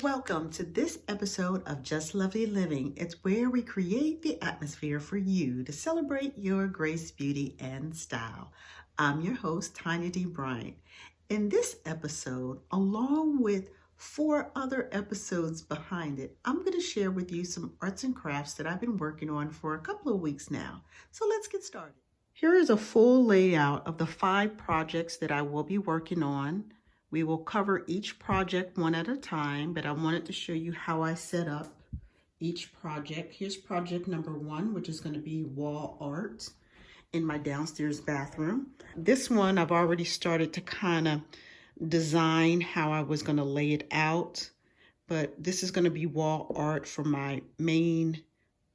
Welcome to this episode of Just Lovely Living. It's where we create the atmosphere for you to celebrate your grace, beauty, and style. I'm your host, Tanya D. Bryant. In this episode, along with 4 other episodes behind it, I'm going to share with you some arts and crafts that I've been working on for a couple of weeks now. So let's get started. Here is a full layout of the 5 projects that I will be working on. We will cover each project one at a time, but I wanted to show you how I set up each project. Here's project number 1, which is going to be wall art in my downstairs bathroom. This one I've already started to kind of design how I was going to lay it out, but this is going to be wall art for my main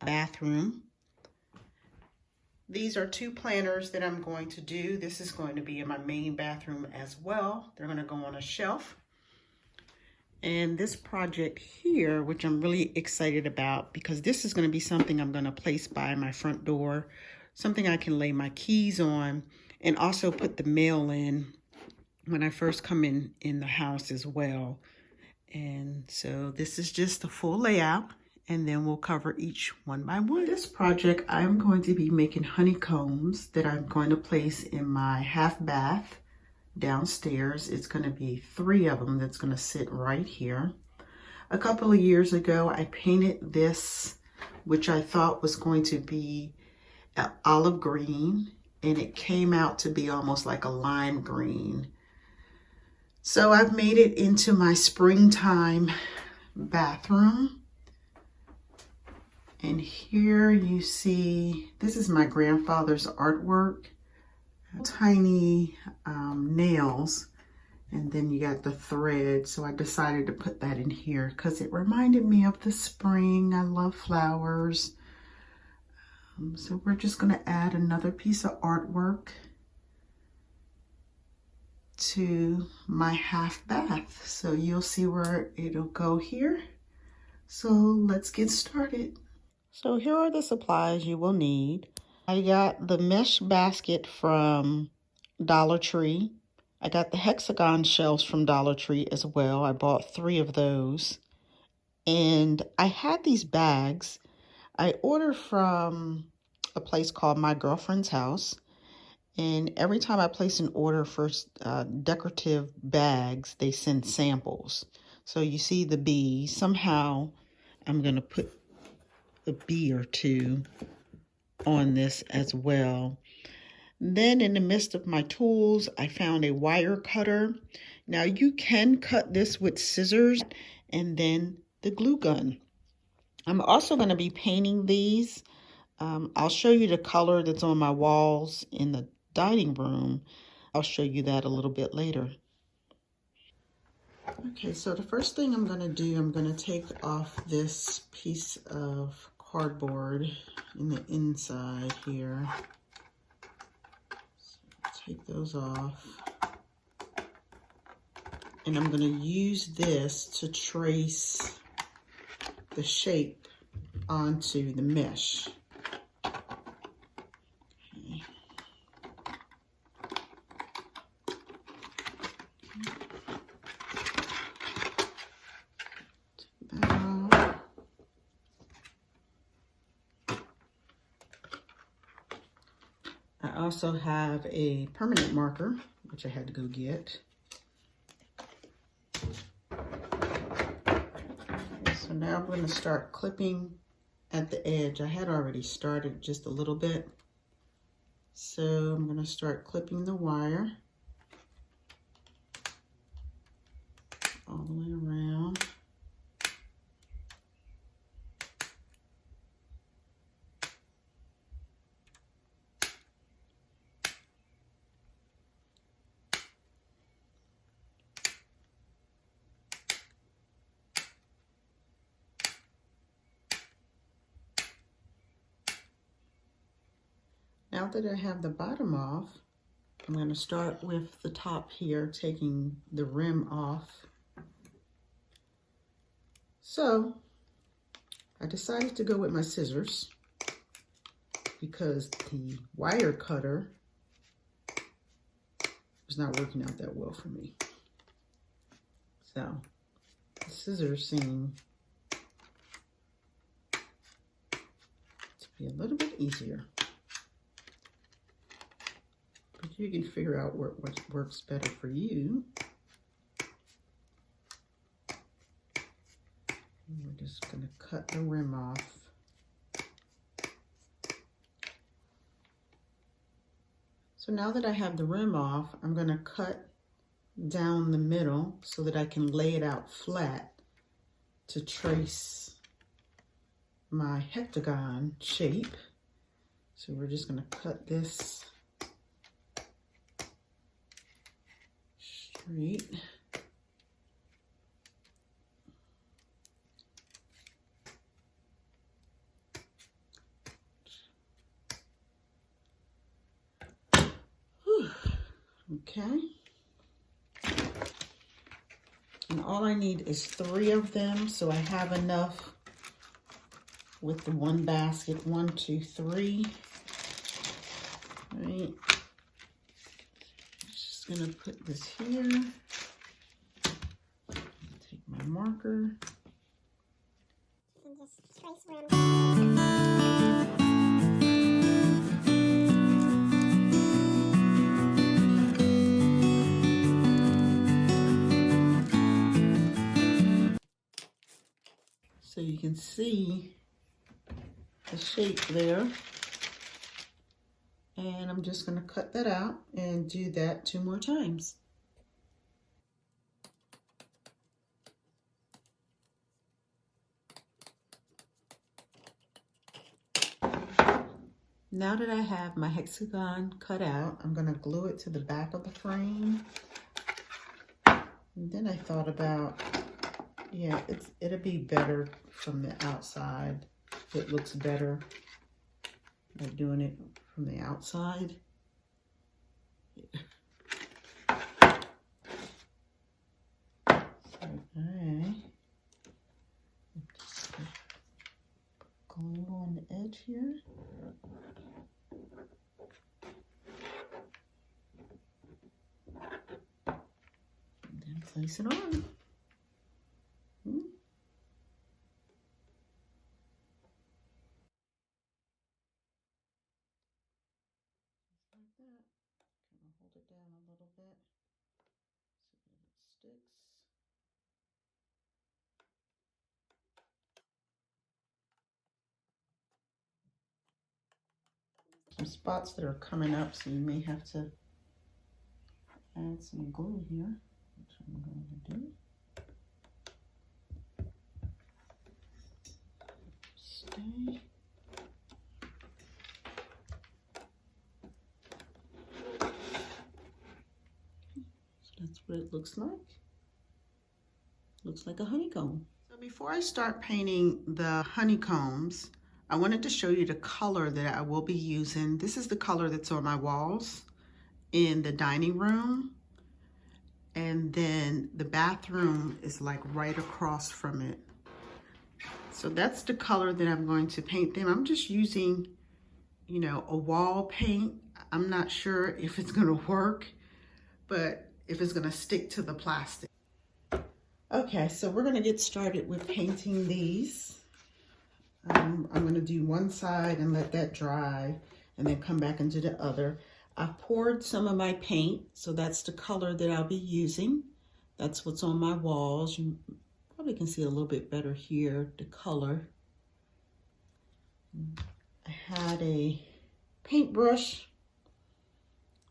bathroom. These are 2 planters that I'm going to do. This is going to be in my main bathroom as well. They're going to go on a shelf. And this project here, which I'm really excited about because this is going to be something I'm going to place by my front door, something I can lay my keys on, and also put the mail in when I first come in the house as well. And so this is just the full layout, and then we'll cover each one by one. This project, I'm going to be making honeycombs that I'm going to place in my half bath downstairs. It's going to be 3 of them that's going to sit right here. A couple of years ago, I painted this, which I thought was going to be olive green, and it came out to be almost like a lime green. So I've made it into my springtime bathroom. And here you see, this is my grandfather's artwork, tiny nails, and then you got the thread. So I decided to put that in here because it reminded me of the spring. I love flowers. So we're just going to add another piece of artwork to my half bath. So you'll see where it'll go here. So let's get started. So here are the supplies you will need. I got the mesh basket from Dollar Tree. I got the Hexagon shelves from Dollar Tree as well. I bought 3 of those. And I had these bags. I ordered from a place called My Girlfriend's House. And every time I place an order for decorative bags, they send samples. So you see the bee. Somehow I'm going to put a bee or 2 on this as well. Then in the midst of my tools, I found a wire cutter. Now you can cut this with scissors and then the glue gun. I'm also going to be painting these. I'll show you the color that's on my walls in the dining room. I'll show you that a little bit later. Okay, so the first thing I'm going to do, I'm going to take off this piece of cardboard in the inside here. So take those off. And I'm going to use this to trace the shape onto the mesh. I also have a permanent marker, which I had to go get. So now I'm going to start clipping at the edge. I had already started just a little bit. So I'm going to start clipping the wire all the way around. Now that I have the bottom off, I'm going to start with the top here, taking the rim off. So I decided to go with my scissors because the wire cutter was not working out that well for me. So the scissors seem to be a little bit easier. But you can figure out what works better for you. And we're just going to cut the rim off. So now that I have the rim off, I'm going to cut down the middle so that I can lay it out flat to trace my hexagon shape. So we're just going to cut this straight. Okay. And all I need is 3 of them, so I have enough with the one basket. 1, 2, 3. All right. Just gonna put this here. Take my marker. And just trace around. So you can see the shape there. And I'm just going to cut that out and do that 2 more times. Now that I have my hexagon cut out, I'm going to glue it to the back of the frame. And then I thought about, yeah, it'll be better from the outside. It looks better by doing it from the outside. So, alright. Just glue on the edge here. And then place it on. Hold it down a little bit so that it sticks. Some spots that are coming up, so you may have to add some glue here, which I'm going to do. Stay. That's what it looks like. Looks like a honeycomb. So before I start painting the honeycombs, I wanted to show you the color that I will be using. This is the color that's on my walls in the dining room. And then the bathroom is like right across from it. So that's the color that I'm going to paint them. I'm just using, you know, a wall paint. I'm not sure if it's gonna work, but if it's gonna stick to the plastic. Okay, so we're gonna get started with painting these. I'm gonna do one side and let that dry and then come back and do the other. I've poured some of my paint, so that's the color that I'll be using. That's what's on my walls. You probably can see a little bit better here, the color. I had a paintbrush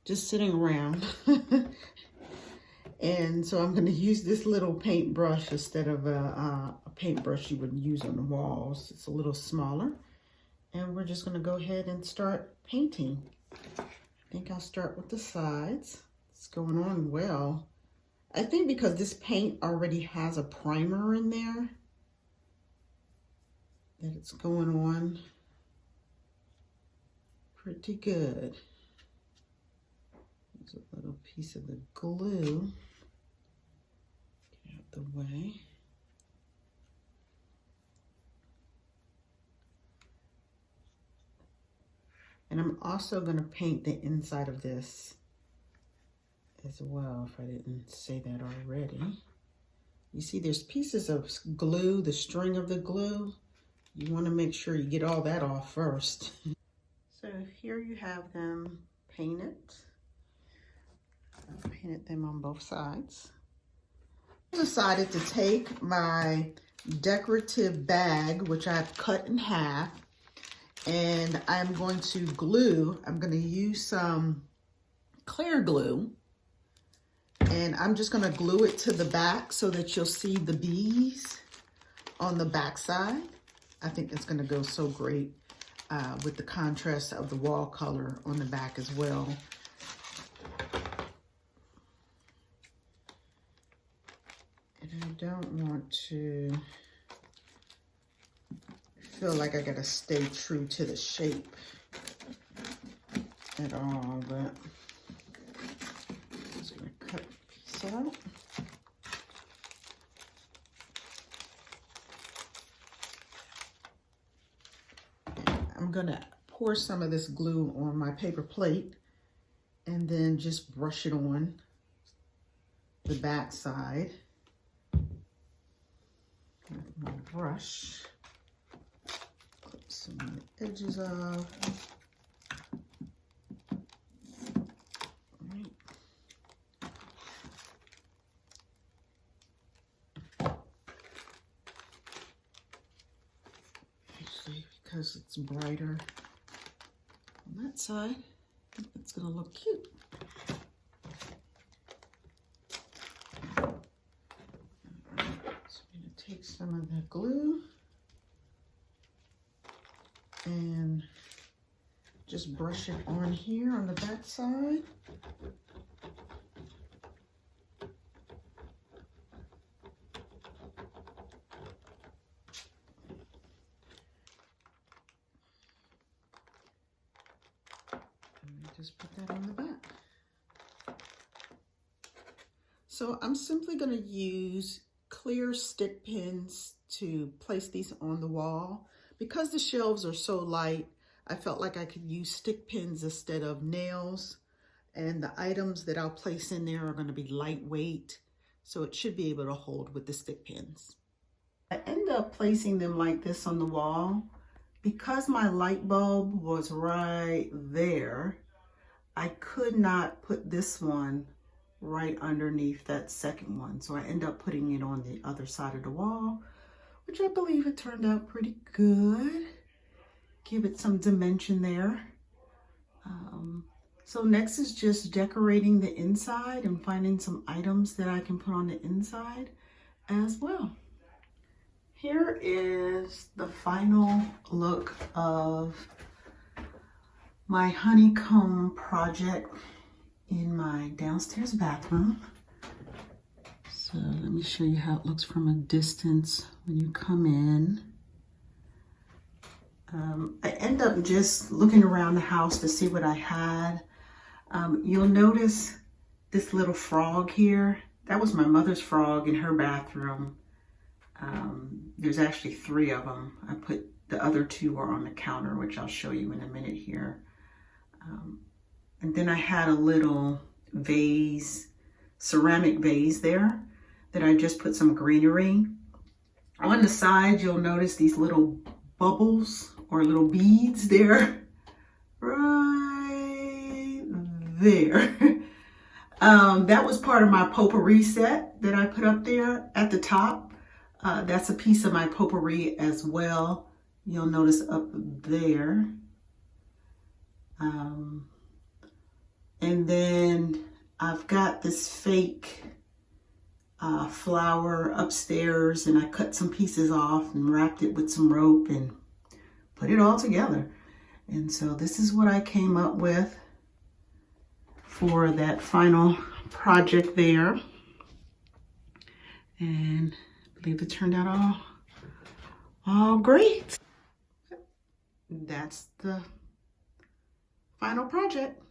just sitting around. And so I'm going to use this little paintbrush instead of a paintbrush you would use on the walls. It's a little smaller. And we're just going to go ahead and start painting. I think I'll start with the sides. It's going on well. I think because this paint already has a primer in there, that it's going on pretty good. There's a little piece of the glue. Get out the way. And I'm also going to paint the inside of this as well, if I didn't say that already. You see there's pieces of glue, the string of the glue. You want to make sure you get all that off first. So here you have them painted. I painted them on both sides. I decided to take my decorative bag, which I've cut in half, and I'm going to glue. I'm going to use some clear glue, and I'm just going to glue it to the back so that you'll see the bees on the back side. I think that's going to go so great with the contrast of the wall color on the back as well. And I don't want to feel like I gotta stay true to the shape at all, but I'm just gonna cut a piece out. I'm gonna pour some of this glue on my paper plate and then just brush it on the back side with my brush. Clip some of the edges off. Right. Actually, because it's brighter on that side, I think it's gonna look cute. Take some of the glue and just brush it on here on the back side. And just put that on the back. So I'm simply going to use clear stick pins to place these on the wall. Because the shelves are so light, I felt like I could use stick pins instead of nails, and the items that I'll place in there are going to be lightweight, so it should be able to hold with the stick pins. I end up placing them like this on the wall. Because my light bulb was right there, I could not put this one right underneath that second one. So I end up putting it on the other side of the wall, which I believe it turned out pretty good. Give it some dimension there. So next is just decorating the inside and finding some items that I can put on the inside as well. Here is the final look of my honeycomb project in my downstairs bathroom. So let me show you how it looks from a distance when you come in. I end up just looking around the house to see what I had. You'll notice this little frog here. That was my mother's frog in her bathroom. There's actually 3 of them. I put the other 2 are on the counter, which I'll show you in a minute here. And then I had a little vase, ceramic vase there that I just put some greenery. On the side, you'll notice these little bubbles or little beads there, right there. That was part of my potpourri set that I put up there at the top. That's a piece of my potpourri as well. You'll notice up there. And then I've got this fake flower upstairs, and I cut some pieces off and wrapped it with some rope and put it all together. And so this is what I came up with for that final project there. And I believe it turned out all great. That's the final project.